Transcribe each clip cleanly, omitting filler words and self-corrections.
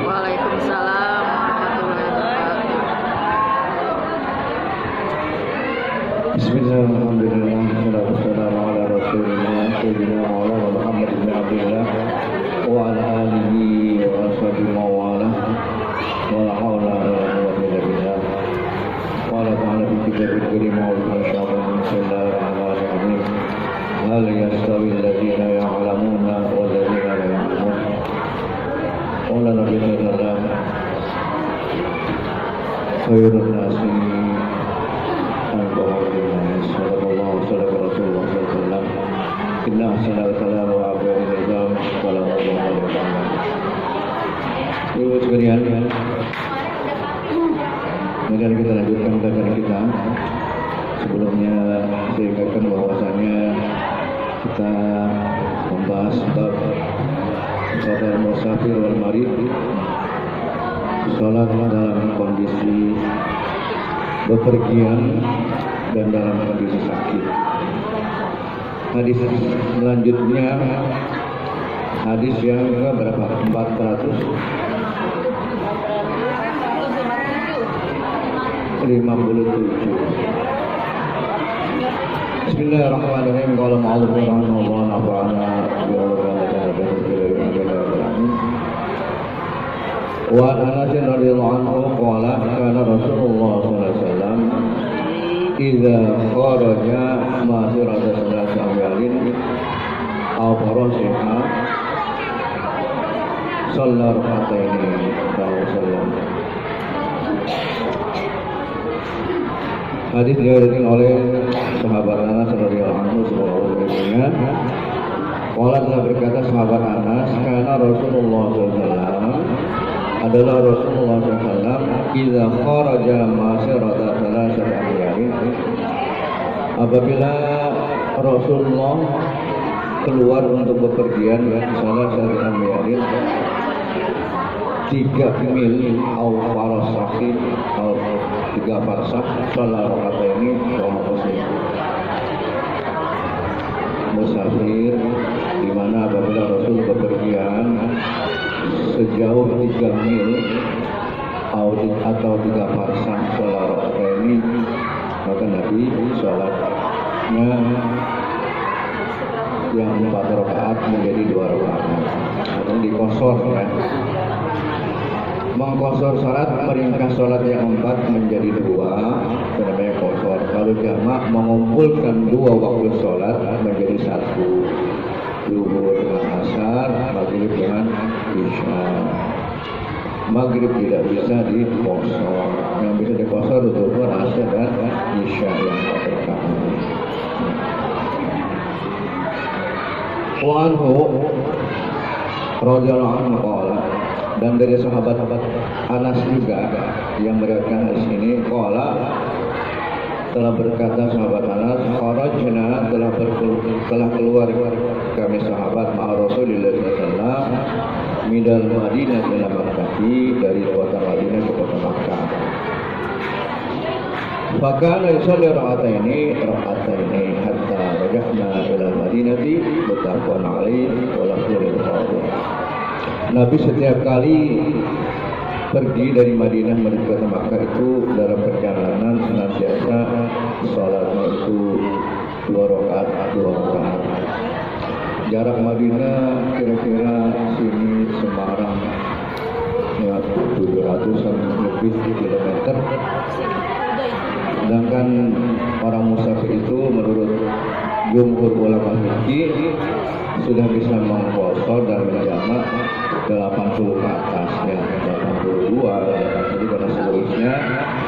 Waalaikumsalam warahmatullahi wabarakatuh. Bismillahirrahmanirrahim. Wassalatu wassalamu ala Rasulillah sayyidina Maulana Muhammad bin Abdullah wa ala alihi wa ashabihi wa wala wa la haula wa la quwwata illa billah. Qala ta'ala fi kitabil karim wa bismillahirrahmanirrahim. Hal yastawi alladhina ya'lamuna wal ladzina la ya'lamun. Qala Nabi sallallahu khairun nasi Ibu sekalian, mari kita lanjutkan belajar kita. Sebelumnya saya ingatkan bahwasanya kita membahas bab salat musafir wal marid, salat dalam kondisi bepergian dan dalam kondisi sakit. Hadis selanjutnya hadis yang berapa? 457. Bismillahirrahmanirrahim. Qala ma'aluf rahimahullah nafa'ana wa Anas radhiyallahu anhu qala kana Rasulullah sallallahu alaihi wasallam idza kharaja masirata salasa amyalin aw farasiha shalla rak'ataini sallallahu. Hadis diriwayatkan oleh sahabat Anas radhiyallahu anhu sallallahu alaihi wasallam. Qala telah berkata sahabat Anas, kana Rasulullah sallallahu alaihi wasallam adalah Rasulullah SAW idza kharaja masirata salasa amyalin, apabila Rasulullah keluar untuk bepergian salasa amyalin 3 mil atau farasahin atau 3 farsah, salat rakaat ini musafir, di mana apabila Rasul bepergian sejauh 3 mil atau 3 farsah salat rakaat ini, maka Nabi salatnya yang 4 rakaat menjadi 2 rakaat, atau dikosor kan. Mengkosor salat, meringkas salat yang 4 menjadi 2, namanya kosor. Kalau jamak mengumpulkan 2 waktu salat menjadi 1, zuhur dengan asar, maghrib dengan isya. Maghrib tidak bisa dikosor, yang bisa dikosor zuhur, asar dan isya yang berkah. Wa anhu radhiyallahu anhu qala, dan dari sahabat Anas juga yang meriwayatkan hadis ini, qala telah berkata sahabat Anas, kharajna telah keluar kami sahabat ma'a Rasulillah sallallahu alaihi wasallam minal Madinah ila Makkah, dari kota Madinah ke kota Makkah. Fakana yusalli rak'ataini hatta raja'na ila Madinati muttafaqun alaihi wa lafzul Bukhari. Nabi setiap kali pergi dari Madinah menuju kota Makkah itu dalam perjalanan senantiasa salatnya itu 2 rakaat. Jarak Madinah kira-kira sini Semarang ya 700-an lebih kilometer. Sedangkan orang musafir itu menurut jumhur ulama fikih sudah bisa mengkosor dan menjamak 80 ke atas ya, 82 jadi pada seluruhnya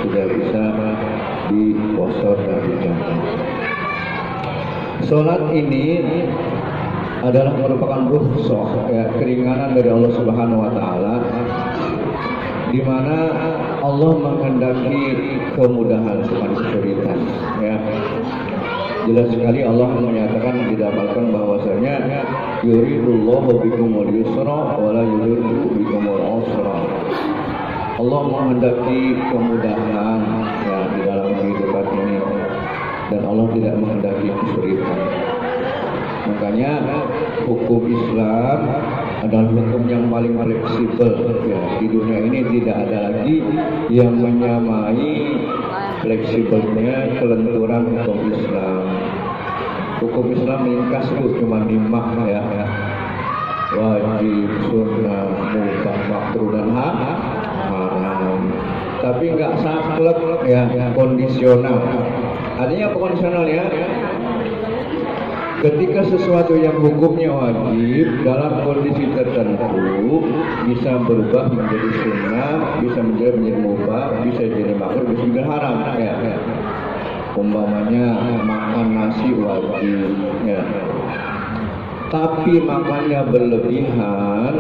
sudah bisa dikosor dan dijamak. Salat ini adalah merupakan rukhsah ya, keringanan dari Allah Subhanahu wa taala, di mana Allah menghendaki kemudahan bukan kesulitan ya. Jelas sekali Allah menyatakan, didapatkan bahwasanya yuridullahu bikumul yusra wa la yuridu bikumul usra. Allah menghendaki kemudahan ya di dalam kehidupan ini, dan Allah tidak menghendaki kesulitan. Makanya hukum Islam adalah hukum yang paling fleksibel ya. Di dunia ini tidak ada lagi yang menyamai fleksibelnya kelenturan hukum Islam. Hukum Islam ringkas itu cuma 5 ya. Wajib, sunnah, mubah, makruh dan haram. Tapi nggak saklek ya, kondisional. Artinya apa kondisionalnya? Ketika sesuatu yang hukumnya wajib dalam kondisi tertentu bisa berubah menjadi sunnah, bisa menjadi mubah, bisa jadi makruh, bisa juga haram ya. Umpamanya makan nasi wajib ya. Tapi makannya berlebihan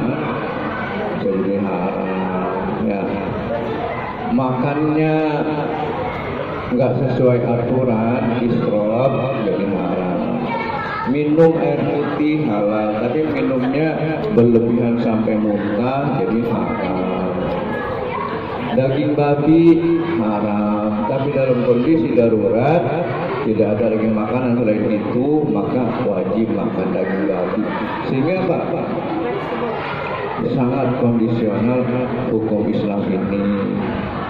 jadi haram ya. Makannya nggak sesuai aturan, israf jadi haram. Minum air putih halal, tapi minumnya berlebihan sampai muntah jadi haram. Daging babi haram, tapi dalam kondisi darurat tidak ada lagi makanan selain itu, maka wajib makan daging babi. Sehingga Pak, sangat kondisional hukum Islam ini.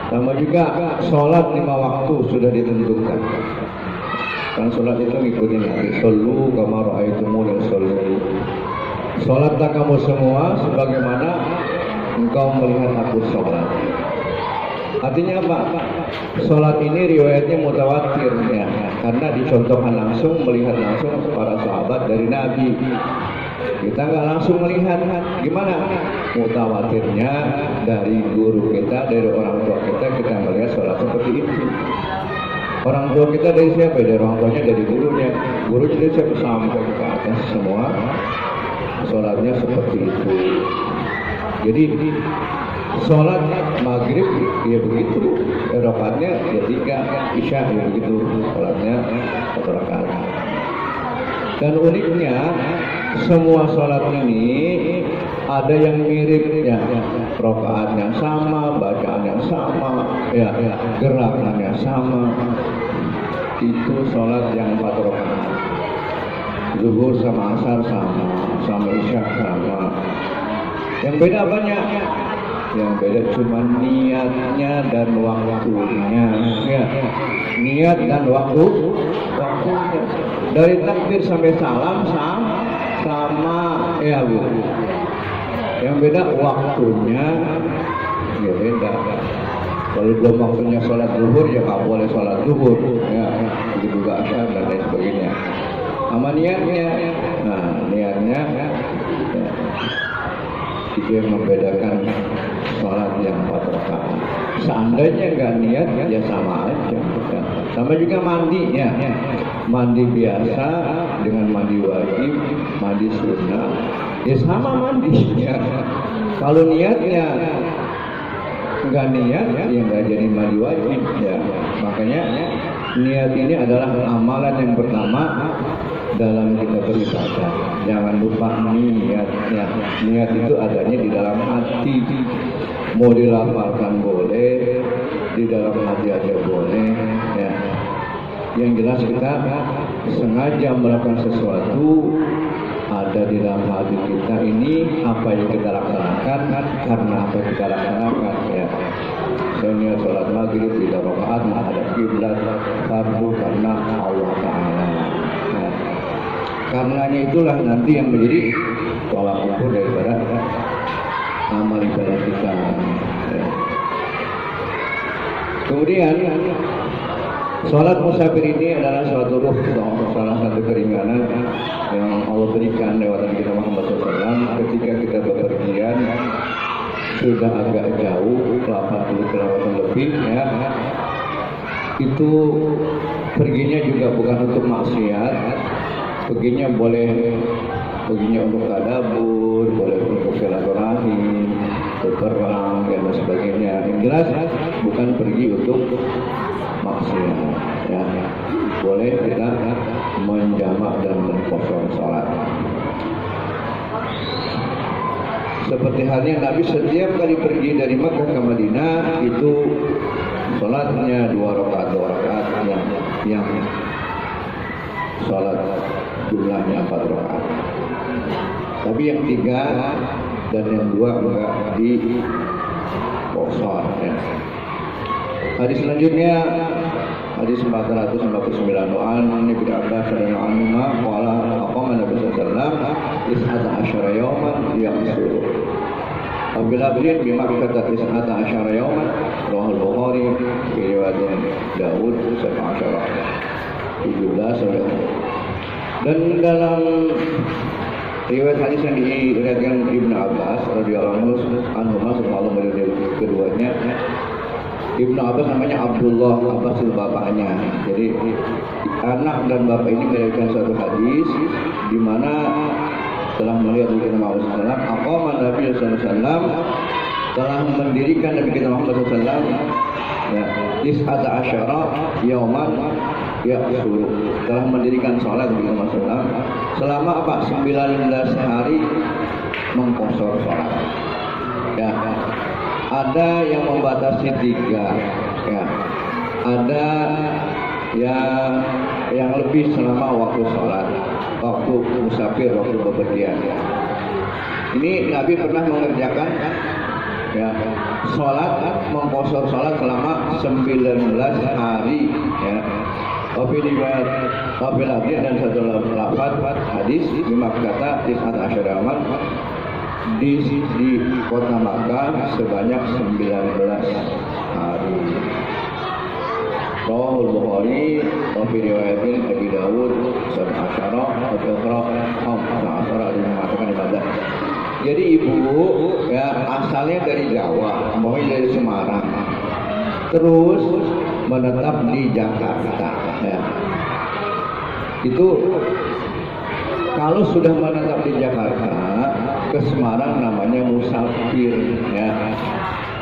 Sama juga sholat 5 waktu sudah ditentukan. Kan sholat itu ngikutin hadis, shollu kama ra'aitumuni usolli. Sholatlah kamu semua sebagaimana engkau melihat aku sholat. Artinya apa? Sholat ini riwayatnya mutawatir ya, karena dicontohkan langsung, melihat langsung para sahabat dari Nabi. Kita nggak langsung melihat, gimana? Mutawatirnya dari guru kita, dari orang tua kita melihat sholat seperti itu. Orang tua kita dari siapa? Dari orang tuanya, dari gurunya. Guru jadi siapa? Sampai ke atas semua sholatnya seperti itu. Jadi sholat maghrib ya begitu, rakaatnya ya 3, isya ya begitu, sholatnya 1 rakaat. Dan uniknya semua sholat ini ada yang mirip ya, rakaatnya sama, bacaannya sama, ya gerakannya sama. Itu sholat yang 4 rakaat. Zuhur sama asar sama isya sama. Yang beda banyak. Yang beda cuma niatnya dan waktunya ya. Niat dan waktunya. Dari takbir sampai salam sama ya Bu. Yang beda waktunya ya beda. Kalau belum waktunya sholat zuhur ya nggak boleh sholat zuhur ya. Begitu juga asar dan lain sebagainya. Sama niatnya. Nah niatnya ya. Itu yang membedakan sholat yang 4 rakaat. Seandainya nggak niat ya sama aja. Ya. Sama juga mandi ya. Mandi biasa dengan mandi wajib, mandi sunnah, ya sama mandinya. Kalau niatnya nggak niat ya nggak jadi mandi wajib ya. Makanya niat ini adalah amalan yang pertama dalam kita beribadah. Jangan lupa niat ya. Niat itu adanya di dalam hati. Mau dilafalkan boleh, di dalam hati aja boleh ya. Yang jelas kita sengaja melakukan sesuatu ada di dalam hati kita ini, apa yang kita laksanakan karena apa yang kita laksanakan ya. Saya sholat maghrib 3 rakaat menghadap kiblat fardu karena Allah Ta'ala ya. Karenanya itulah nanti yang menjadi tolak ukur daripada amal ibadah kita ya. Kemudian sholat musafir ini adalah suatu salah satu keringanan yang Allah berikan lewat Nabi kita Muhammad SAW. Ketika kita bepergian sudah agak jauh 80 km lebih ya, itu perginya juga bukan untuk maksiat, perginya untuk tadabbur, boleh untuk silaturahim, berperang dan sebagainya. Yang jelas bukan pergi untuk maksiat ya. Boleh kita menjamak dan mengkosong sholat. Seperti halnya Nabi setiap kali pergi dari Makkah ke Madinah itu sholatnya 2 rakaat yang sholat jumlahnya 4 rakaat. Tapi yang 3 dan yang 2 enggak di kosor ya. Hadis selanjutnya hadis 459 an Ibnu Abbas radhiyallahu anhu qala aqama Nabi sallallahu alaihi wasallam 19 yawman yaqsuru. Apabila beliau di Makkah 19 yawman Rawahul Bukhari riwayat Daud 17 dan dalam riwayat hadis yang diriwayatkan Ibnu Abbas radhiyallahu anhu Allah beliau keduanya. Ibnu Abbas namanya Abdullah, Abbas itu bapaknya. Jadi anak dan bapak ini meriwayatkan satu hadis di mana telah melihat Nabi kita Muhammad SAW, aqama Nabi SAW telah mendirikan Nabi kita Muhammad SAW ya, 19 yauman ya suruh telah mendirikan sholat Nabi kita Muhammad SAW selama apa? 19 hari mengkosor sholat ya. Ada yang membatasi 3 ya. Ada yang lebih selama waktu sholat, waktu musafir, waktu bepergian ya. Ini Nabi pernah mengerjakan ya, sholat, mengkosor sholat selama 19 hari ya. Tapi riwayat Abi Labdi dan satu lafaz hadis di Makkah 19 aman di kota Makkah sebanyak 19 hari. Rawahul Bukhari wa fi riwayatin Abi Dawud 17 ada yang mengatakan ibadah. Jadi ibu ya asalnya dari Jawa, maunya dari Semarang. Terus menetap di Jakarta ya. Itu kalau sudah menetap di Jakarta ke Semarang namanya musafir ya.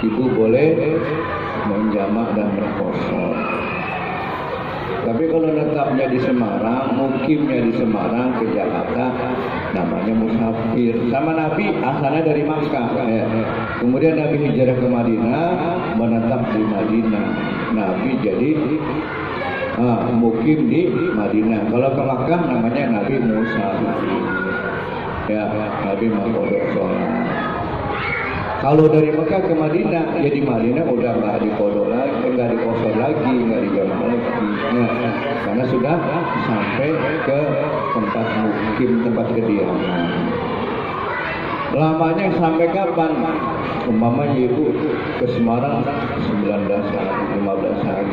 Ibu boleh menjamak dan berkosor. Tapi kalau netapnya di Semarang, mukimnya di Semarang ke Jakarta namanya musafir. Sama Nabi asalnya dari Makkah ya. Kemudian Nabi hijrah ke Madinah, menetap di Madinah. Nabi jadi mukim di Madinah. Kalau ke Makkah namanya Nabi musafir. Ya, Nabi mengkodok sholat. Kalau dari Mekah ke Madinah, ya di Madinah udah nggak dikodok lagi, nggak dikosor lagi, nggak dijamak lagi. Nah, karena sudah sampai ke tempat mukim, tempat kediaman. Lamanya sampai kapan? Umpamanya ibu ke Semarang 19 hari, 15 hari.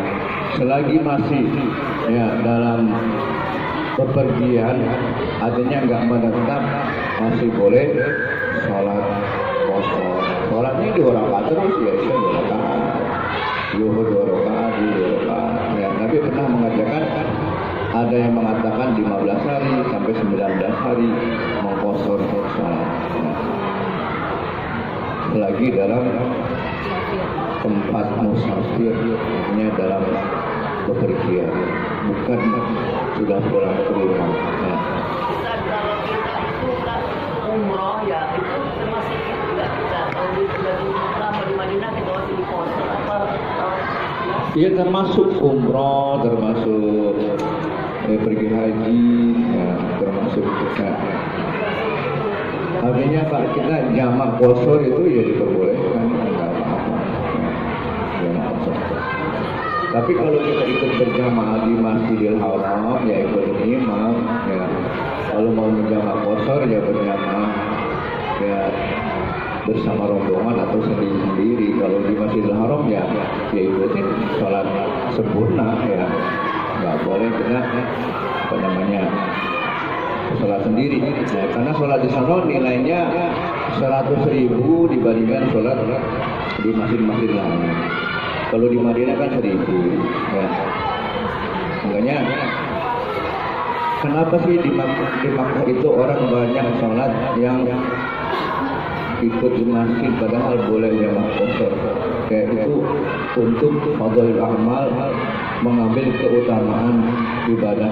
Selagi masih ya dalam bepergian, artinya nggak menetap, masih boleh sholat kosor. Sholatnya 2 rakaat terus ya, 2 rakaat, zuhur 2 rakaat, 2 rakaat. Ya, Nabi pernah mengajarkan ada yang mengatakan 15 hari sampai 19 hari mengkosor sholat. Lagi dalam tempat musafir, artinya dalam bepergian, bukan sudah pulang ke rumah. Ya. Kalau kita itu umroh ya itu termasuk tidak bisa. Kalau kita di Mekah di Madinah kita masih di kosor apa? Iya termasuk umroh, termasuk pergi haji, ya, termasuk ya. Artinya Pak kita jamak kosor itu ya diperbolehkan, nggak apa-apa. Jamak kosor. Tapi kalau kita ikut berjamaah di Masjidil Haram ya ikut imam ya. Kalau mau menjamak kosor ya berjamaah ya bersama rombongan atau sendiri-sendiri. Kalau di Masjidil Haram ya ikutin sholat sempurna ya. Nggak boleh kita apa namanya sholat sendiri. Nah, karena sholat di sana nilainya 100.000 dibandingkan sholat di masjid-masjid lain. Kalau di Madinah kan 1.000 ya. Makanya kenapa sih di Makkah itu orang banyak sholat yang ikut di masjid padahal boleh jamak kosor? Kayak itu untuk fadhilul amal, mengambil keutamaan ibadah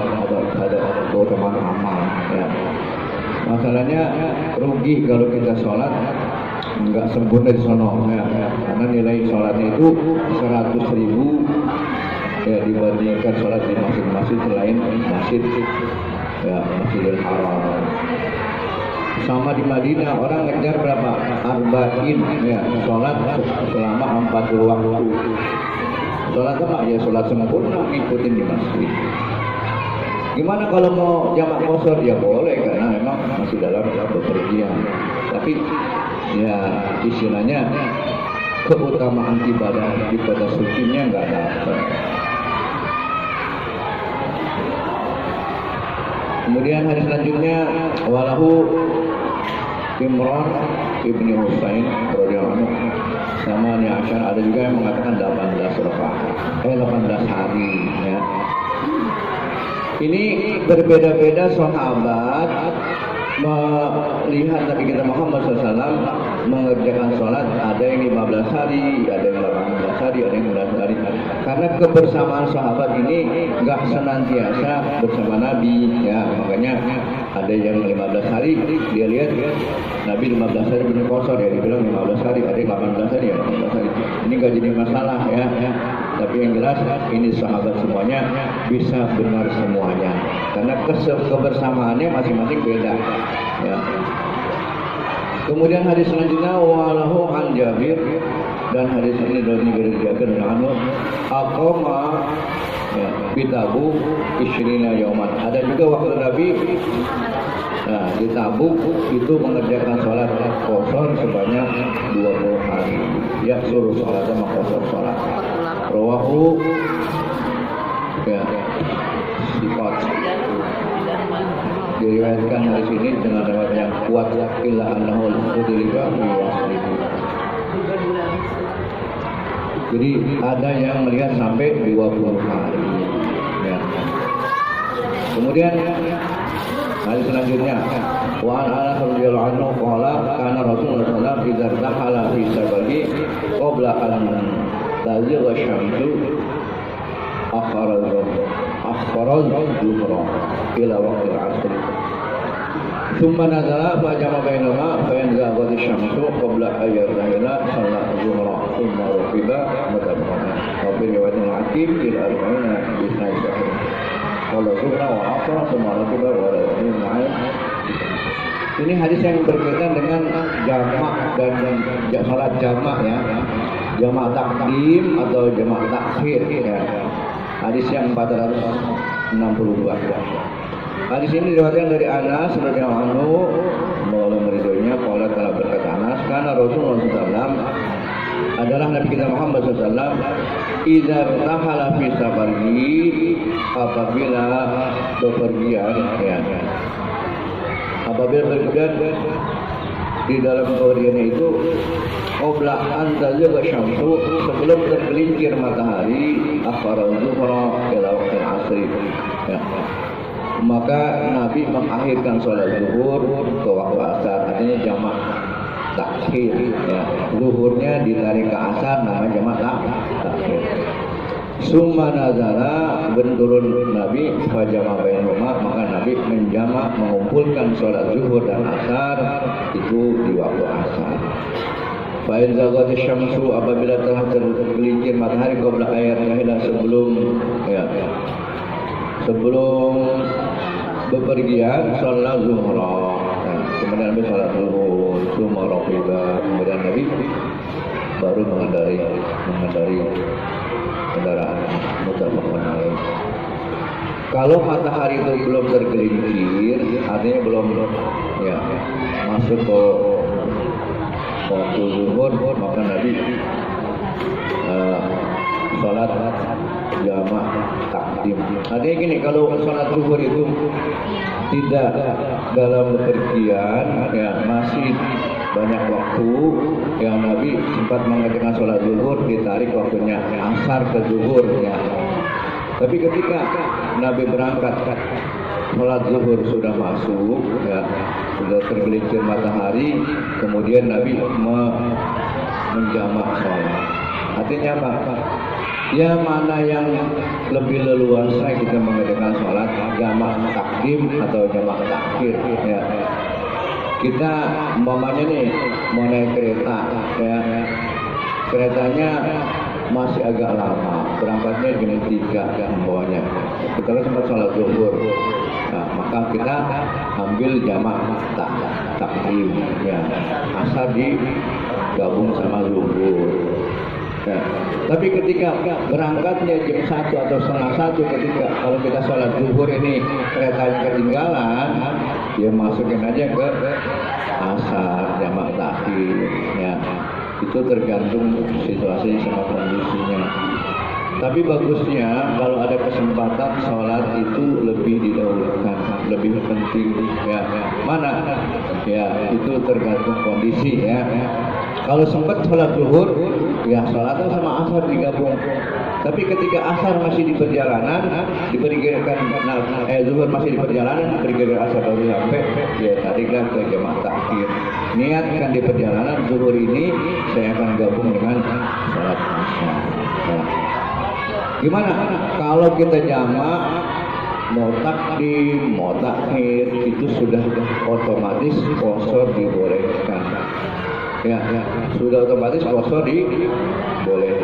ada keutamaan amal ya. Masalahnya rugi kalau kita sholat nggak sempurna di sono ya. Karena nilai sholatnya itu 100.000 ya dibandingkan sholat di masjid-masjid selain masjid ya Masjidil Haram. Sama di Madinah orang ngejar berapa? Arba'in ya, sholat selama 40 waktu. Sholat apa? Ya sholat sempurna ngikutin di masjid. Gimana kalau mau jamak qashar? Ya boleh karena memang masih dalam bepergian. Tapi ya istilahnya keutamaan ibadah sucinya nggak dapat. Kemudian hadis selanjutnya walahu Imran ibni Husain radhiyallahu anhu sama ni Aisyah, ada juga yang mengatakan 18 rakaat 18 hari ya. Ini berbeda-beda sahabat melihat Nabi kita Muhammad SAW mengerjakan sholat, ada yang 15 hari, ada yang 18 hari, ada yang 19 hari. Karena kebersamaan sahabat ini nggak senantiasa bersama Nabi, ya makanya ada yang 15 hari, dia lihat Nabi 15 hari benar kosor, ya dibilang 15 hari, ada yang 18 hari, ya 18 hari. Ini nggak jadi masalah ya. Tapi yang jelas ini sahabat semuanya bisa benar semuanya, karena kebersamaannya masing-masing beda. Ya. Kemudian hadis selanjutnya walahu an Jabir, dan hadis ini dari Jabir bin Abdullah aqama ya bitabu isyrina yauman. Ada juga waktu Nabi di Tabuk itu mengerjakan sholat qashar sebanyak 20 hari. Ya suruh sholat sama qashar sholat. Rawahu ya sifat diriwayatkan hadis ini dengan riwayat yang kuat illa annahu udrika fi waslihi. Jadi ada yang melihat sampai 20 hari ya. Kemudian hadis selanjutnya wa an Anas radhiyallahu anhu qala kana Rasulullah sallallahu alaihi wasallam idza dakhala fi sabagi qabla an tazigha syamsu akhara al-dhuhra ila waqti al-'asr thumma nazala fa jama bainahuma fa yanza ghadi syamsu qabla ayyarahila salat dhuhra thumma raqiba mutabaqan wa bi riwayat al-hakim ila al-'una bi sahih qala dhuhra wa 'asra thumma raqiba wa al-'ain. Ini hadis yang berkaitan dengan jamak dan salat jamak ya. Jamak takdim atau jamak takhir ya. Hadis yang 462. Hadis ini diriwayatkan dari Anas radhiyallahu anhu, Allah meridhoinya, qala telah berkata Anas, karena Rasulullah SAW adalah Nabi kita Muhammad SAW idza tahala fi safarihi, apabila bepergian ya. Apabila berpergian di dalam bepergiannya itu qabla an tazigha syamsu, sebelum tergelincir matahari, akhara zuhra ila waqti al-'asr ya. Maka Nabi mengakhirkan sholat zuhur ke waktu asar, artinya jamak takhir ya. Zuhurnya ditarik ke asar, namanya jamak takhir. Summa nazala, berturun Nabi fajama bainahuma, maka Nabi menjamak mengumpulkan sholat zuhur dan asar itu di waktu asar. Fa in zaghat syamsu, apabila telah tergelincir matahari qabla ayyarahila, sebelum bepergian sholat zuhra. Kemudian Nabi sholat zuhur, summa raqiba, kemudian Nabi baru mengendari kendaraan mutabaqan alaih. Kalau matahari itu belum tergelincir, artinya belum ya masuk ke waktu zuhur, maka Nabi sholat jamak takdim. Artinya gini, kalau sholat zuhur itu tidak dalam bepergian ya, masih banyak waktu yang Nabi sempat mengerjakan sholat zuhur, ditarik waktunya asar ke zuhur ya. Tapi ketika Nabi berangkat, sholat zuhur sudah masuk ya, sudah tergelincir matahari, kemudian Nabi menjamak sholat. Artinya apa? Ya mana yang lebih leluasa kita mengerjakan sholat, jamak takdim atau jamak takhir ya. Kita umpamanya nih mau naik kereta ya, keretanya masih agak lama, berangkatnya jam 3 umpamanya, kita kan sempat sholat zuhur, nah, maka maka kita ambil jamak takdim, ya. Asar digabung sama zuhur. Ya. Tapi ketika berangkatnya jam 1 atau setengah 1, ketika kalau kita sholat zuhur ini keretanya ketinggalan, ya masukin aja ke asar jamak takhir, ya. Itu tergantung situasi sama kondisinya. Tapi bagusnya kalau ada kesempatan sholat itu lebih didahulukan, lebih penting, ya. Mana? Ya itu tergantung kondisi, ya. Kalau sempat sholat zuhur, ya sholatnya sama asar digabung. Tapi ketika asar masih di perjalanan, diperkirakan zuhur masih di perjalanan, diperkirakan asar baru sampai, ya tariklah ke jamaah takhir. Niatkan di perjalanan zuhur ini saya akan gabung dengan sholat asar. Nah. Gimana kalau kita jamak mau takdim, mau takhir, itu sudah otomatis qashar dibolehkan. Ya, sudah otomatis qashar dibolehkan.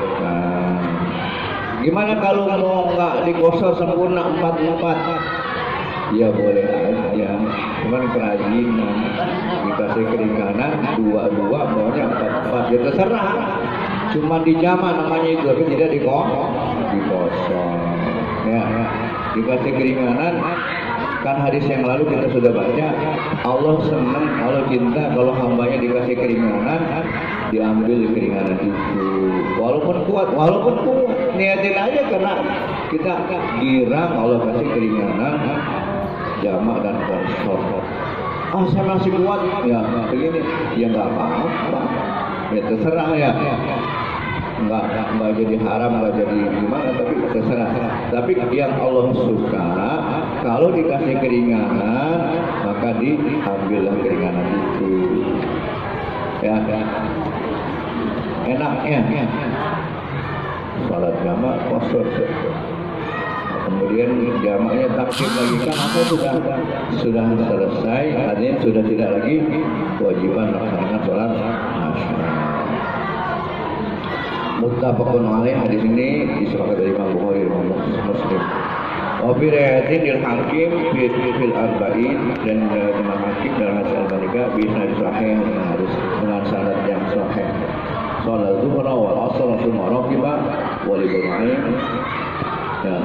Gimana kalau mau nggak diqashar sempurna 4-4? Ya boleh aja, cuman kerajinan dikasih keringanan 2-2 maunya 4-4, ya terserah. Cuma di jamak namanya itu, tapi tidak dikosong. Ya, dikasih keringanan. Kan hadis yang lalu kita sudah baca, Allah senang, Allah cinta kalau hambanya dikasih keringanan, diambil keringanan itu. Walaupun kuat, niatin aja karena kita girang Allah kasih keringanan, jamak dan qashar. Saya masih kuat, ya begini, ya nggak apa-apa. Ya terserah, ya. Nggak jadi haram, nggak jadi gimana, tapi terserah. Tapi yang Allah suka kalau dikasih keringanan maka diambillah keringanan itu, ya. Enaknya salat jamak qashar, kemudian jamaknya takdim lagi, kan apa sudah selesai, artinya sudah tidak lagi kewajiban melaksanakan sholat asar. Muttafaqun alaih, hadis ini disepakati dari Imam Bukhari dan Muslim. Wa fi riwayatin lil Hakim fil arba'in, dan Imam Hakim dalam hadis al-Baligah bi isnad sahih, dengan sanad yang sahih. Salat zuhur wal asr thumma raqiba wa li Bukhari. Ya.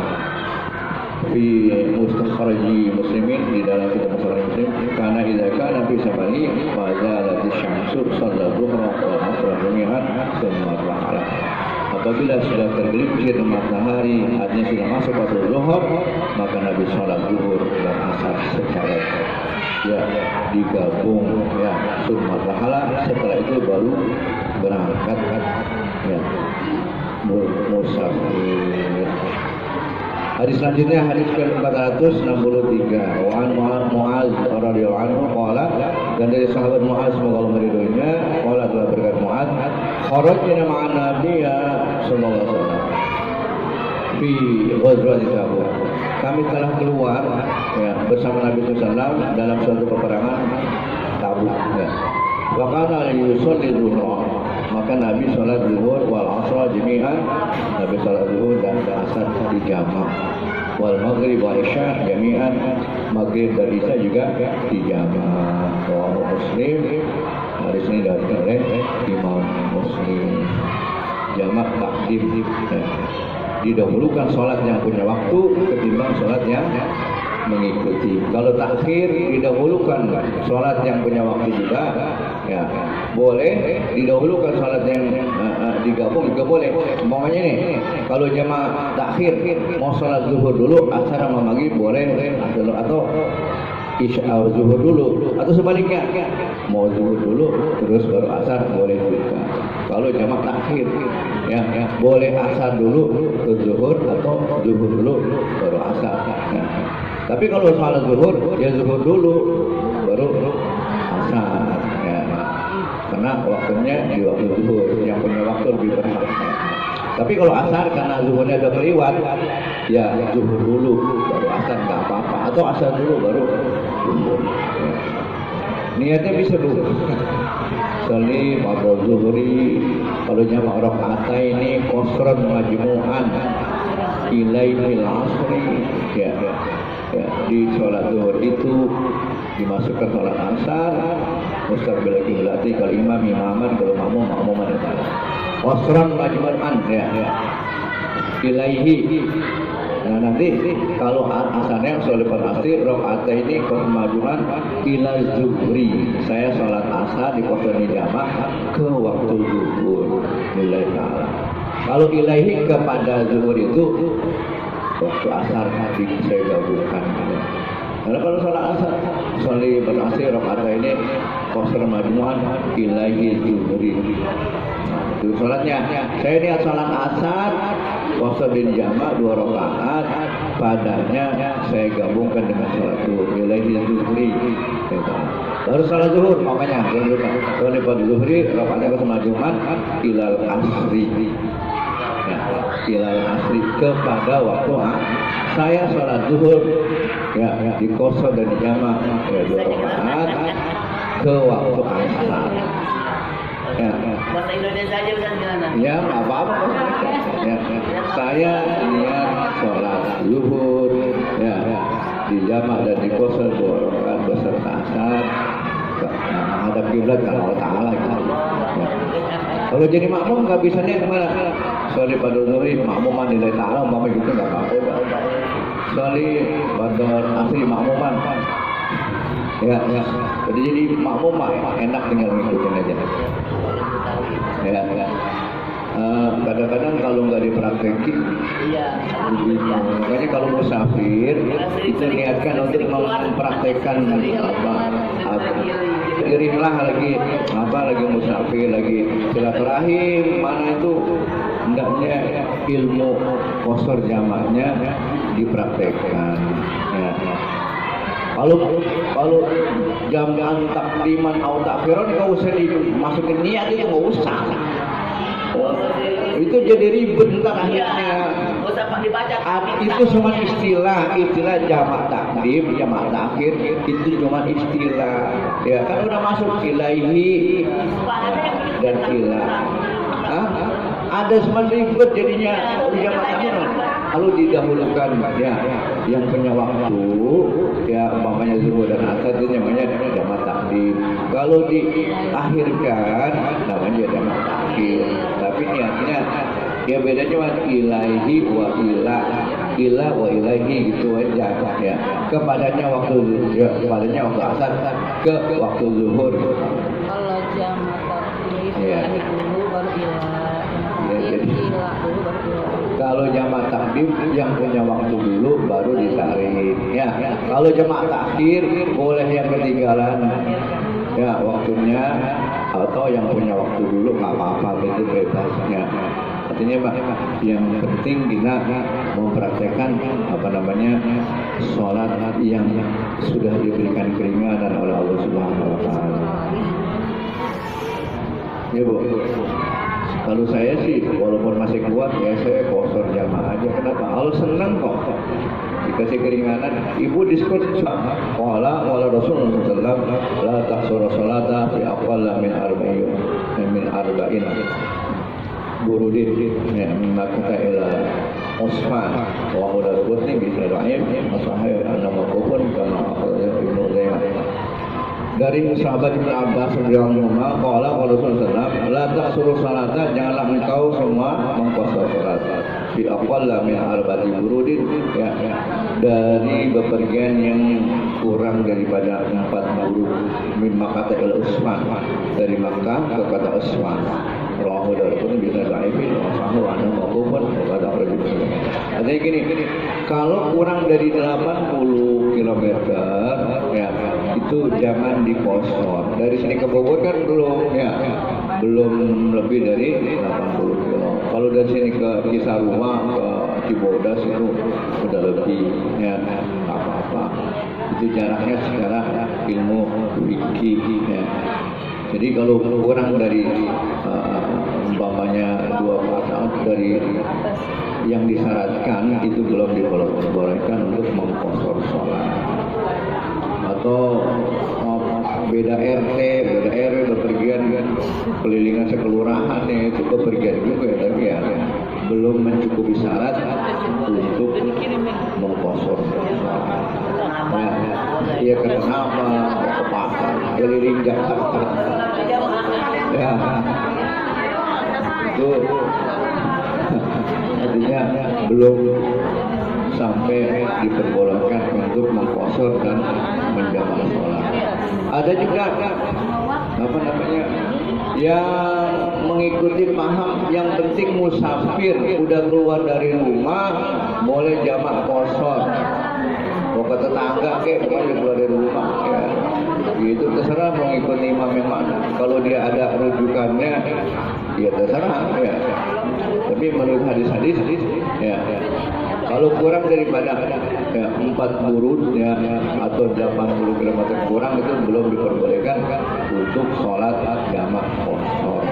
Fi mustakhraji muslimin, di dalam kitab mustakhraj muslim, karena idza kana fi sabani wa zalat asy-syamsu salat zuhur wal asr jami'an thumma rahala. Apabila sudah tergelincir matahari, artinya sudah masuk waktu zuhur, maka Nabi sholat zuhur dan asar secara digabung, ya. Thumma rahala, setelah itu baru berangkat, ya. Musafir. Hadis selanjutnya, hadis ke-463. Wa an Mu'adz radhiyallahu anhu qala, dan dari sahabat Mu'adz semoga Allah meridhoinya, qala telah berkata Mu'adz, kharajna ma'an Nabiy sallallahu alaihi wasallam fi ghazwat Tabuk. Kami telah keluar, ya, bersama Nabi sallallahu alaihi wasallam dalam suatu peperangan Tabuk, ya. Wa kana yusalli dhuhra, maka Nabi sholat zuhur wal asr jami'an, Nabi sholat zuhur dan asar di jamak, wal maghrib wal isya jami'an, maghrib dan isya juga di jamak. Rawahu Muslim, hadis ini diriwayatkan oleh Imam Muslim. Jamak takdim, didahulukan sholat yang punya waktu ketimbang sholat yang mengikuti. Kalau takhir didahulukan sholat yang punya waktu juga, ya. Boleh didahulukan sholat yang digabung juga boleh. Umpamanya nih, kalau jamaah takhir mau sholat zuhur dulu, asar sama maghrib boleh, atau isya zuhur dulu, atau sebaliknya mau zuhur dulu terus baru asar boleh juga. Kalau jamaah takhir, ya, boleh asar dulu terus zuhur, atau zuhur dulu baru asar, ya. Tapi kalau sholat zuhur, ya zuhur dulu baru asar, ya. Karena waktunya di waktu zuhur, yang punya waktu lebih berhak. Tapi kalau asar karena zuhurnya udah kelewat, ya zuhur dulu baru asar, nggak apa-apa. Atau asar dulu baru zuhur, ya. Niatnya bisa dulu. Sholli ma'al zuhri, kalau jamak rakaat ini qashran majmu'an ilaihil asri, ya. ya, di sholat zuhur itu dimasukkan sholat asar, mustaqbil kiblati kalau imam imaman, kalau makmum makmuman dan salah. Wasran majmu'an ya. Ilaihi. Nah nanti kalau asalnya sholat asar rakaat ini kemajuan ila zuhri. Saya sholat asar di posisi jamak ke waktu zuhur. Lillahi ta'ala. Kalau ilaihi kepada zuhur itu waktu asar tadi saya gabungkan. Karena kalau sholat asar, sholat berasir rakaat ini kosor majmu'an ilaihi zuhri. Itu sholatnya. Saya niat sholat asar kosor bin jamak 2 rakaat, padanya saya gabungkan dengan sholat zuhur ilaihi zuhri. Baru sholat zuhur, makanya sholat zuhri rakaatnya kosor majmu'an ilal asri. Ilal asri kepada waktu saya sholat zuhur ya di kosor dan di jamak ya 2 rakaat ke waktu asar. Ya. Bahasa Indonesia aja Ustaz gimana? Ya, apa-apa. Ya. Saya niat sholat zuhur ya di jamak dan di kosor 2 rakaat beserta asar menghadap kiblat ke Allah Taala gitu. Ya. Kalau jadi makmum nggak bisa nih kemana? Soalnya pada zuhri makmuman nilai Taala umpama gitu nggak apa-apa. Soalnya pada asri makmuman. Ya. Jadi makmum enak tinggal ngikutin aja. Ya. Kadang-kadang kalau nggak dipraktekin, Iya. makanya kalau musafir itu niatkan untuk mempraktekkan iringlah lagi musafir lagi silaturahim, mana itu hendaknya ilmu kosor jamaknya dipraktekkan. Ya. Kalau jamaah takliman atau takfiran nggak usah dimasukin niat, itu nggak usah. Itu jadi ribet ntar akhirnya. Dibaca. Itu cuma istilah jamak takdim, jamak takhir itu cuma istilah. Ya kan udah masuk ilaihi dan ilah. Ada semua ribet jadinya jamak takhir. Kalau didahulukan ya yang punya waktu ya umpamanya zuhur dan asar itu namanya jamak takdim. Kalau diakhirkan namanya jamak takhir. Tapi niatnya ya bedanya cuma ilaihi wa ilah wa ilaihi gitu aja ya. Kepadanya waktu asar ke waktu zuhur. Kalau jamak takdim Ya. dulu baru ilah. Ya, jadi Ilah dulu baru ilah. kalau jamak takdim yang punya waktu dulu baru ditarik ya. Kalau jamak takhir boleh yang ketinggalan ya waktunya, atau yang punya waktu dulu nggak apa-apa, itu bebasnya. Artinya yang penting kita mempraktekkan sholat yang sudah diberikan keringanan oleh Allah Subhanahu Wa Taala. Ya Bu. Kalau saya sih, walaupun masih kuat, ya saya kosor jamaah aja. Kenapa? Allah senang kok. Dikasih keringanan. Ibu diskurs sama. Wala Rasulullah SAW la tahsuru salata fi aqwalla min arba'in burudin ya mimma kata ila Usman wa huwa al-Qutni bi Sa'id masahih an-Nawawun kama akhrajahu Ibnu Uzaimah. Dari sahabat Ibnu Abbas radhiyallahu anhu qala Rasulullah la tahsuru salata, janganlah engkau semua mengqasar salat fi aqwalla min arba'ati burudin ya dari bepergian yang kurang daripada 4 burud mimma kata ila Usman, dari Makkah ke kota Usman. Rahu dari pun bisa daifin, masahu ada maupun pada orang itu. Artinya gini, kalau kurang dari 80 km ya itu jangan dikosor. Dari sini ke Bogor kan belum lebih dari 80 km. Kalau dari sini ke Cisarua ke Cibodas itu udah lebih ya apa-apa. Itu jaraknya secara ilmu fikih ya. Jadi kalau kurang dari umpamanya 2 rakaat dari yang disyaratkan itu belum dibolehkan untuk mengkosor sholat. Atau beda RT, beda RW bepergian kan, kelilingan sekelurahan ya itu bepergian juga ya, tapi ya belum mencukupi syarat untuk mengkosor sholat. Jakarta. Ya, itu artinya belum sampai diperbolehkan untuk mengqashar dan menjamak sholat. Ada juga apa namanya yang mengikuti paham yang penting musafir udah keluar dari rumah boleh jamak qashar. Mau ke tetangga pokoknya keluar dari rumah ya. Itu terserah mau ikut imam yang mana. Kalau dia ada rujukannya ya terserah ya. Tapi menurut hadis-hadis ya, kalau kurang daripada ya, 4 burud ya, atau 80 km kurang itu belum diperbolehkan untuk sholat jamak qashar.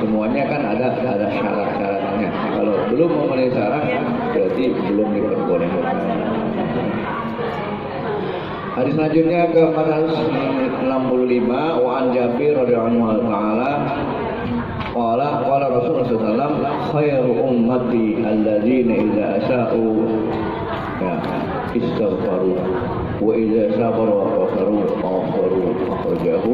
Semuanya kan ada syarat-syaratnya. Kalau belum memenuhi syarat berarti belum diperbolehkan. Hadis selanjutnya ke 465 wa an Jabir radhiyallahu ta'ala qala Rasulullah sallallahu alaihi wasallam khairu ummati alladzina idza asa'u ya istaghfaru wa idza sabaru wa qasaru aghfaru akhrajahu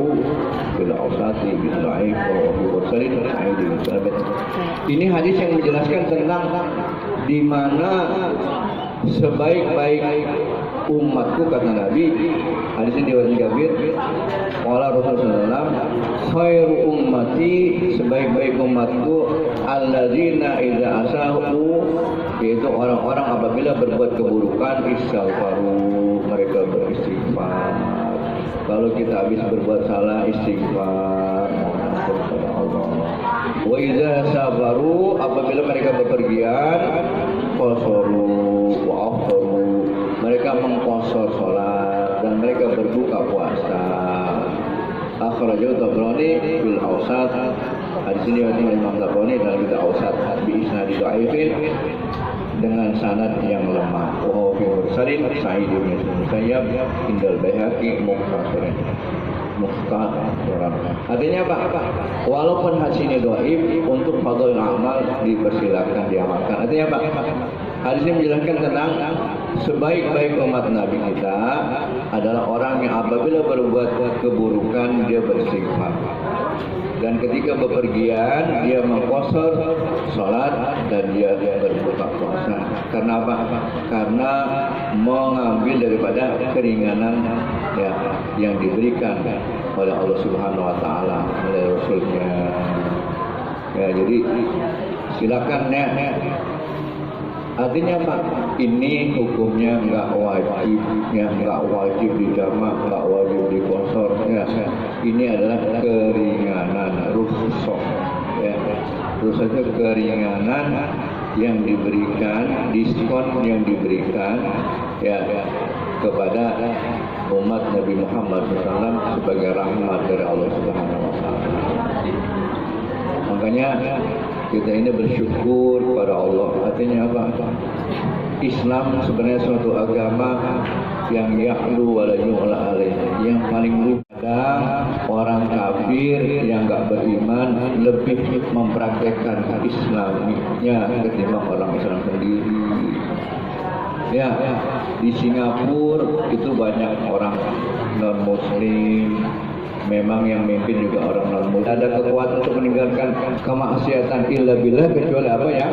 bil awsati bil da'if wa mursalin sahih. Ini hadis yang menjelaskan tentang di mana sebaik-baik umatku kata Nabi. Hadis ini riwayat Jabir. Qala Rasulullah khairu ummati, sebaik-baik umatku alladzina idza asahu, yaitu orang-orang apabila berbuat keburukan istighfaru, mereka beristighfar. Kalau kita habis berbuat salah istighfar kepada Allah. Wa idza sabaru, apabila mereka bepergian qasaru wa akhfaru, mereka mengqashar salat dan mereka berbuka puasa. Akhrajahu Tabrani bil Awsat. Hadis ini riwayat Imam Tabrani dalam kitab Awsat bi isnad dhaifin dengan sanad yang lemah. Wa fi mursalin Sa'id bin Musayyab indal Baihaqi mukhtasaran. Artinya apa? Walaupun hadis ini dhaif, untuk fadhil amal dipersilakan diamalkan. Artinya apa? Hadis ini menjelaskan tentang sebaik-baik umat Nabi kita adalah orang yang apabila berbuat keburukan dia beristighfar, dan ketika bepergian dia mengqashar salat dan dia berbuka puasa. Karena apa? Karena mengambil daripada keringanan ya, yang diberikan oleh Allah Subhanahu wa taala oleh Rasulnya. Ya, jadi silakan ya. Artinya apa? Ini hukumnya enggak wajib, ya enggak wajib dijamak, enggak wajib diqashar. Ya, ini adalah keringanan, rukhsah. Ya, rukhsah itu keringanan yang diberikan, diskon yang diberikan ya kepada umat Nabi Muhammad SAW sebagai rahmat dari Allah Subhanahu wa taala. Makanya kita ini bersyukur kepada Allah. Artinya apa? Islam sebenarnya suatu agama yang ya'lu wa la yu'la alaih, yang paling mudah. Orang kafir yang enggak beriman lebih mempraktekkan Islamnya ketimbang orang Islam sendiri. Ya, di Singapura itu banyak orang non-muslim. Memang yang memimpin juga orang non-muslim. Ada kekuatan untuk meninggalkan kemaksiatan illa billah, kecuali apa ya?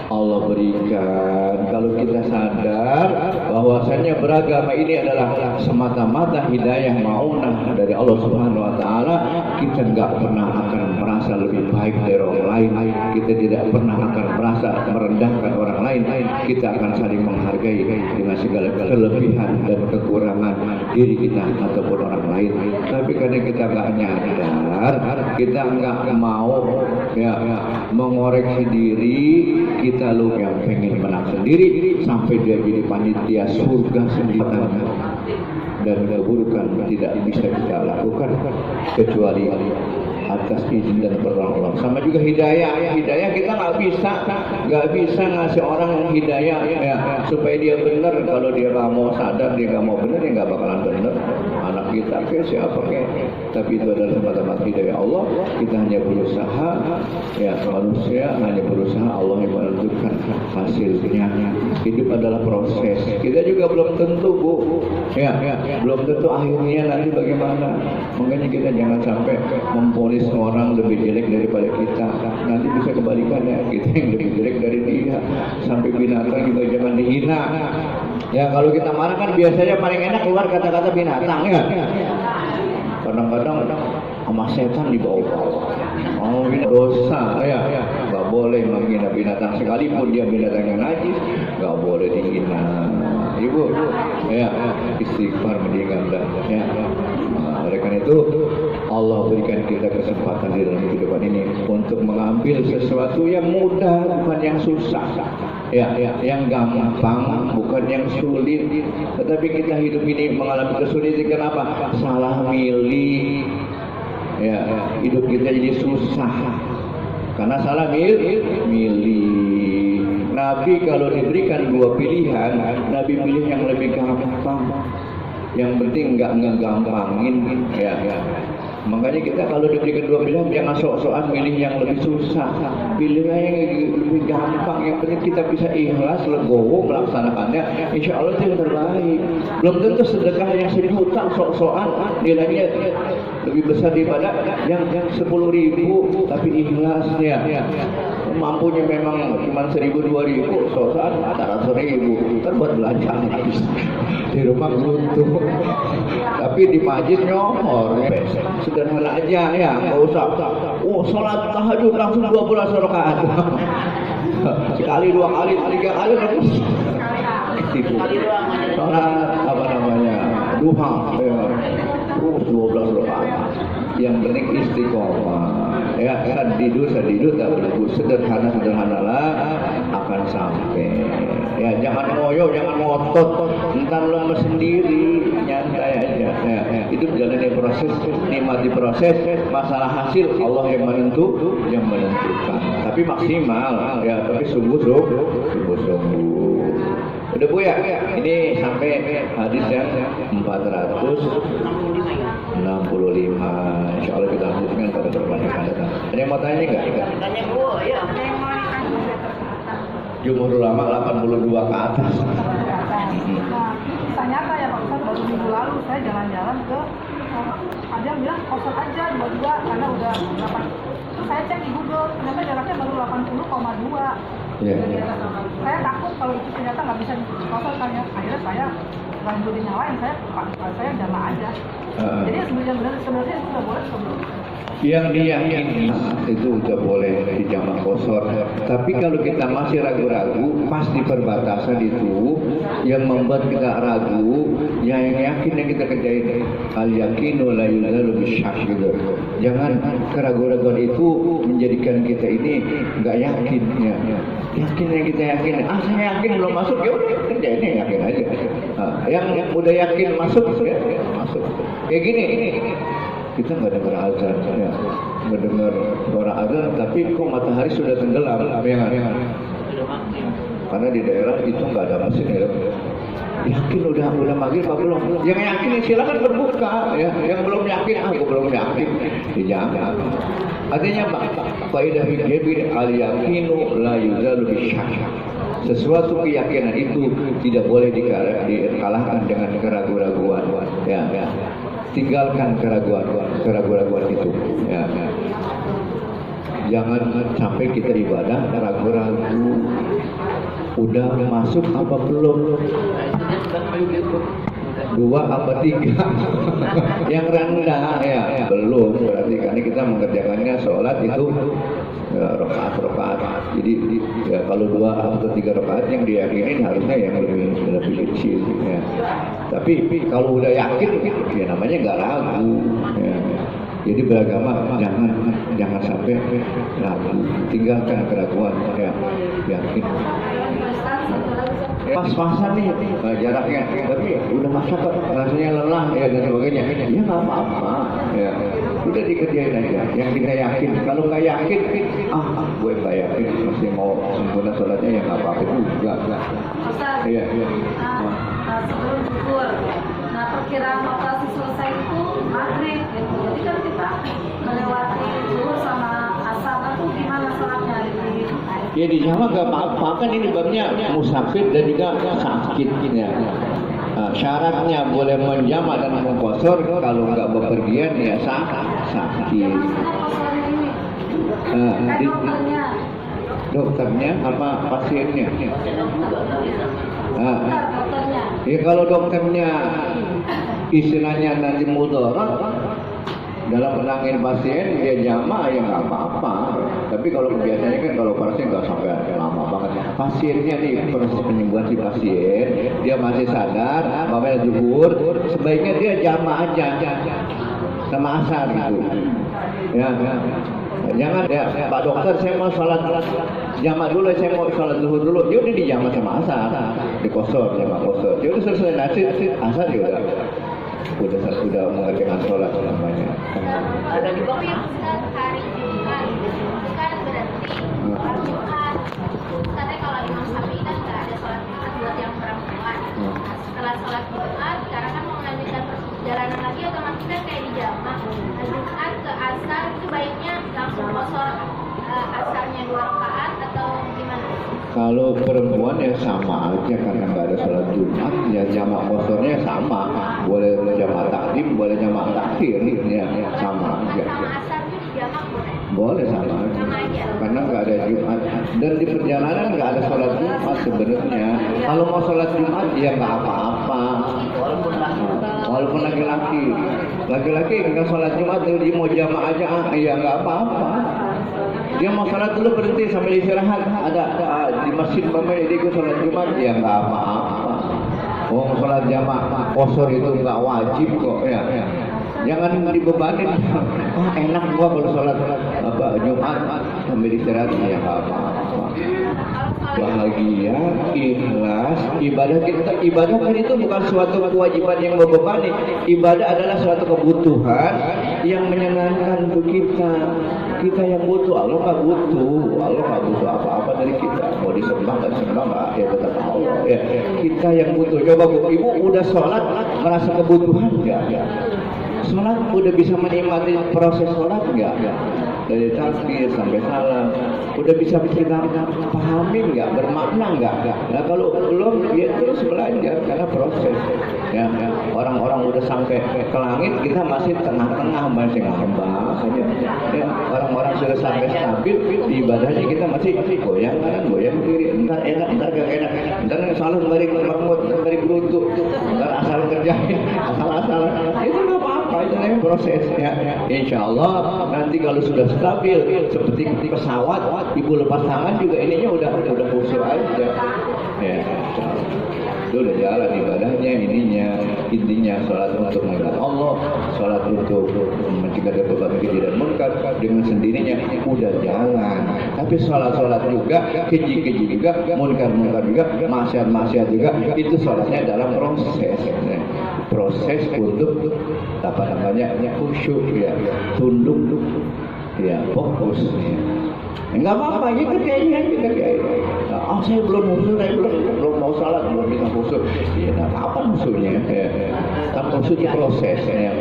Allah berikan. Kalau kita sadar bahwasanya beragama ini adalah semata-mata hidayah maunah dari Allah Subhanahu wa taala, kita enggak pernah akan merasa lebih baik dari orang lain. Kita tidak pernah akan merasa merendahkan orang lain. Kita akan saling menghargai dengan segala kelebihan dan kekurangan diri kita ataupun orang lain. Tapi karena kita enggak nyadar, kita enggak mau ya mengoreksi diri, kita lu yang pengen menang sendiri sampai dia jadi panitia surga sendiri, dan keburukan tidak bisa kita lakukan kecuali atas izin dan pertolongan Allah. Sama juga hidayah kita nggak bisa ngasih orang hidayah ya supaya dia benar. Kalau dia nggak mau sadar, dia nggak mau benar, dia nggak bakalan benar. Anak kita ke siapa ke, tapi itu adalah semata-mata hidayah Allah. Kita hanya berusaha, ya manusia hanya berusaha, Allah yang menentukan hasilnya. Hidup adalah proses. Kita juga belum tentu Bu, ya belum tentu akhirnya nanti bagaimana. Makanya kita jangan sampai memponis orang lebih jelek daripada kita. Nanti bisa kebalikannya, kita yang lebih jelek dari dia. Sampai binatang juga jangan dihina. Ya kalau kita marah kan biasanya paling enak keluar kata-kata binatang ya. Kadang-kadang sama setan dibawa-bawa. Oh ini dosa ya. Gak boleh menghina binatang sekalipun dia binatang yang najis, gak boleh dihina. Ibu, ya istighfar mendingan dah. Ya. Oleh karena itu Allah berikan kita kesempatan di dalam kehidupan ini untuk mengambil sesuatu yang mudah, bukan yang susah. Ya, yang gampang, bukan yang sulit. Tetapi kita hidup ini mengalami kesulitan. Kenapa? Salah milih. Ya, hidup kita jadi susah karena salah milih. Nabi kalau diberikan dua pilihan, Nabi pilih yang lebih gampang. Yang penting nggak ngegampangin, ya. Makanya kita kalau diberikan dua pilihan jangan sok-sokan milih yang lebih susah, pilih yang lebih gampang. Yang penting kita bisa ikhlas, legowo melaksanakannya. Insya Allah itu yang terbaik. Belum tentu sedekah yang 1 juta sok-sokan nilainya lebih besar daripada yang 10.000, tapi ikhlasnya. Mampunya memang cuma 1.000 2.000, sok-sokan 400.000, kan buat belanja habis di rumah butuh. Tapi di masjid nyohor ya. Sederhana aja ya, nggak usah. Oh, sholat tahajud langsung 12 rakaat. Sekali, 2 kali, 3 kali terus. Sholat apa namanya? Duha. Terus 12 rakaat. Yang penting istiqomah. Ya, sadidu tak berlaku, sederhana-sederhanalah akan sampai. Ya, jangan ngoyo, jangan ngotot, entar lemes sendiri, nyantai aja. Ya, itu jalani proses, nikmati proses, masalah hasil Allah yang menentukan. Tapi maksimal, ya, tapi sungguh-sungguh. Udah Bu ya, ini sampai hadis yang 465. Insya Allah kita lanjutkan pada pertemuan yang akan datang. Ada yang mau tanya nggak? Tanya Bu, ya. Jumhur ulama 82 ke atas. Kisah nyata ya Pak Ustadz, baru minggu lalu saya jalan-jalan ke ada yang bilang kosong aja 22 karena udah 8. Terus saya cek di Google, ternyata jaraknya baru 80,2. Saya takut kalau itu ternyata nggak bisa dikosongkan ya. Akhirnya saya lanjutin yang lain, saya jamaah aja. Jadi sebenarnya itu sudah boleh sebelum. Yang diyakini itu sudah boleh di jamak kosor. Tapi kalau kita masih ragu-ragu, pas di perbatasan itu yang membuat kita ragu, yang yakin yang kita kerjain, al yakinu la yuzalu bisyak gitu. Jangan keraguan-raguan itu menjadikan kita ini nggak yakin ya. Yakin yang kita yakin, saya yakin belum masuk, ya udah kerjainnya yakin aja. Yang udah yakin masuk, ya masuk. Kayak gini. Kita nggak dengar azan, ya. Nggak dengar suara azan, tapi kok matahari sudah tenggelam, ya. Karena di daerah itu nggak ada mesin ya. Yakin udah maghrib apa belum? Yang yakin silakan berbuka, ya. Yang belum yakin, aku belum yakin, jangan. Artinya apa? Faidah hibir al yakinu la yuzalu bisyak. Sesuatu keyakinan itu tidak boleh dikalahkan dengan keraguan-raguan, ya. Tinggalkan keraguan-raguan itu. Ya. Jangan sampai kita ibadah ragu-ragu. Udah masuk apa belum? 2 apa 3? Yang rendah ya belum. Berarti karena kita mengerjakannya sholat itu rakaat. Jadi ya, kalau 2 atau 3 rakaat yang diyakinin harusnya yang lebih kecil. Ya. Tapi kalau udah yakin, ya namanya nggak ragu. Ya. Jadi beragama jangan sampai ragu. Tinggalkan keraguan. Ya. Yakin. Pas-pasan nih jaraknya, tapi udah masak rasanya lelah ya dan sebagainya. Ya nggak apa-apa. Ya. Udah dikerjain aja. Yang kita yakin. Kalau nggak yakin, gue nggak yakin masih mau sempurna sholatnya ya nggak apa-apa juga. Ustaz, Iya. sebelum syukur, Nah, perkiraan operasi selesai itu maghrib gitu. Jadi kan kita melewati zuhur sama asar itu gimana sholatnya di Ya di Jawa gak apa-apa kan ini babnya musafir dan juga sakitnya. Nah, syaratnya boleh menjamak dan mengkosor kalau nggak bepergian ya sakit. Kan dokternya Dokternya apa pasiennya? dokternya Ya kalau dokternya istilahnya nanti mudarat dalam menangin pasien dia jamak ya nggak apa-apa. Tapi kalau biasanya kan kalau pasien nggak sampai lama banget. Pasiennya nih proses penyembuhan si pasien dia masih sadar, bapaknya zuhur, sebaiknya dia jamak aja sama asar gitu. Ya. Jangan ya Pak Dokter saya mau sholat jamak dulu, saya mau sholat zuhur dulu. Dia udah dijamak sama asar, dikosor jamak kosor. Dia udah selesai nasi asar dia udah mengerjakan sholat namanya. Ada di bawah. Tapi Ustaz hari Jumat itu kan berarti sholat Jumat. Katanya kalau Imam Syafi'i kan nggak ada sholat Jumat buat yang perempuan. Nah, setelah sholat Jumat, sekarang kan mau melanjutkan perjalanan lagi otomatis kan kayak di jamak. Nah, Jumat ke asar itu baiknya langsung kosor asarnya 2 rakaat atau gimana? Kalau perempuan ya sama aja karena nggak ada sholat Jumat ya jamak kosornya sama, boleh jamak takdim boleh jamak takhir ya sama aja. Sama asar itu di jamak boleh? Boleh sama aja karena nggak ada Jumat dan di perjalanan nggak ada sholat Jumat sebenarnya. Kalau mau sholat Jumat ya nggak apa-apa. Walaupun laki-laki nggak sholat Jumat dia mau jamak aja ya nggak apa-apa. Dia mau sholat dulu berhenti sambil istirahat ada di masjid Bapak ini ikut sholat Jumat ya nggak apa-apa. Oh sholat jamaah kosor itu nggak wajib kok ya. Jangan dibebanin. Enak gua kalau sholat Jumat sambil istirahat ya nggak apa-apa. Bahagia, ikhlas, ibadah kan itu bukan suatu kewajiban yang membebani. Ibadah adalah suatu kebutuhan yang menyenangkan untuk kita. Kita yang butuh, Allah nggak butuh apa-apa dari kita. Mau disembah nggak ya tetap Allah. Ya. Kita yang butuh. Coba ibu udah sholat merasa kebutuhan nggak? Sholat udah bisa menikmati proses sholat nggak? Dari takbir sampai salam udah bisa kita pahami nggak, bermakna nggak? Nah kalau belum dia terus belajar karena proses ya. Orang-orang udah sampai ke langit kita masih tengah-tengah masih ngambang saja ya. Orang-orang sudah sampai stabil di ibadahnya kita masih goyang kanan goyang kiri, entar enak entar gak enak, entar salah balik makmur balik beruntuk, entar asal kerjain asal itu nggak apa-apa, itu namanya proses ya. Insya Allah nanti kalau sudah stabil seperti pesawat ibu lepas tangan juga ininya udah khusyuk aja ya. Itu udah jalan ibadahnya intinya sholat untuk mengingat Allah, sholat untuk mencegah dari berbagai kejadian munkar dengan sendirinya udah jalan. Tapi sholat juga keji juga munkar juga maksiat juga itu sholatnya dalam proses untuk apa namanya khusyuk ya, tunduk ya, fokus ya. Enggak apa-apa, ya kerjain kita kayak. Saya belum mau salat, belum bisa khusyuk. Ya, apa musuhnya? Kan khusyuk proses ya.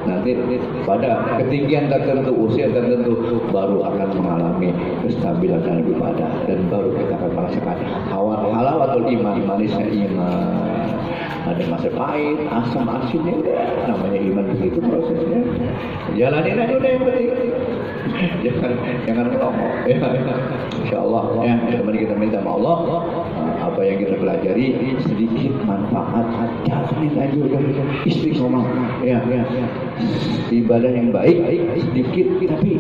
Nanti pada ketinggian tertentu, usia tertentu baru akan mengalami kestabilan dalam ibadah dan baru kita akan merasakan halawatul iman, manisnya iman. Ada masa pahit, asam asinnya udah namanya iman begitu prosesnya. Jalanin aja udah yang penting. Jangan ngomong. Ya. Insyaallah ya, mari kita minta sama Allah apa yang kita pelajari sedikit manfaat. Jalanin aja udah istiqomah. Ya. Ibadah yang baik sedikit tapi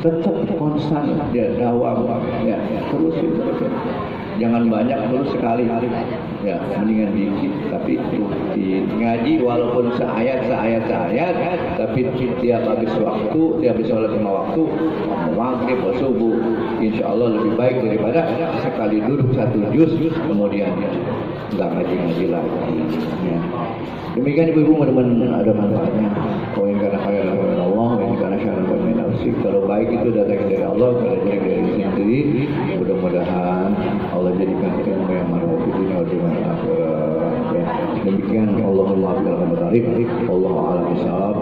tetap konstan ya, dawam ya. Terus. Jangan banyak terus sekali ya, mendingan dikit tapi rutin ngaji walaupun seayat tapi tiap habis sholat 5 waktu maghrib subuh insyaallah lebih baik daripada sekali duduk 1 juz kemudian nggak ngaji lagi ya. Demikian ibu-ibu, mudah-mudahan ada manfaatnya. Kau yang karena kaya Allah, yang karena syarah kami nafsik. Kalau baik itu datang dari Allah, kalau jelek dari sendiri. Mudah-mudahan Allah jadikan ilmu yang manfaat di dunia dan akhirat. Demikian Allahumma segala komentar. Wallahu a'lam bishawab.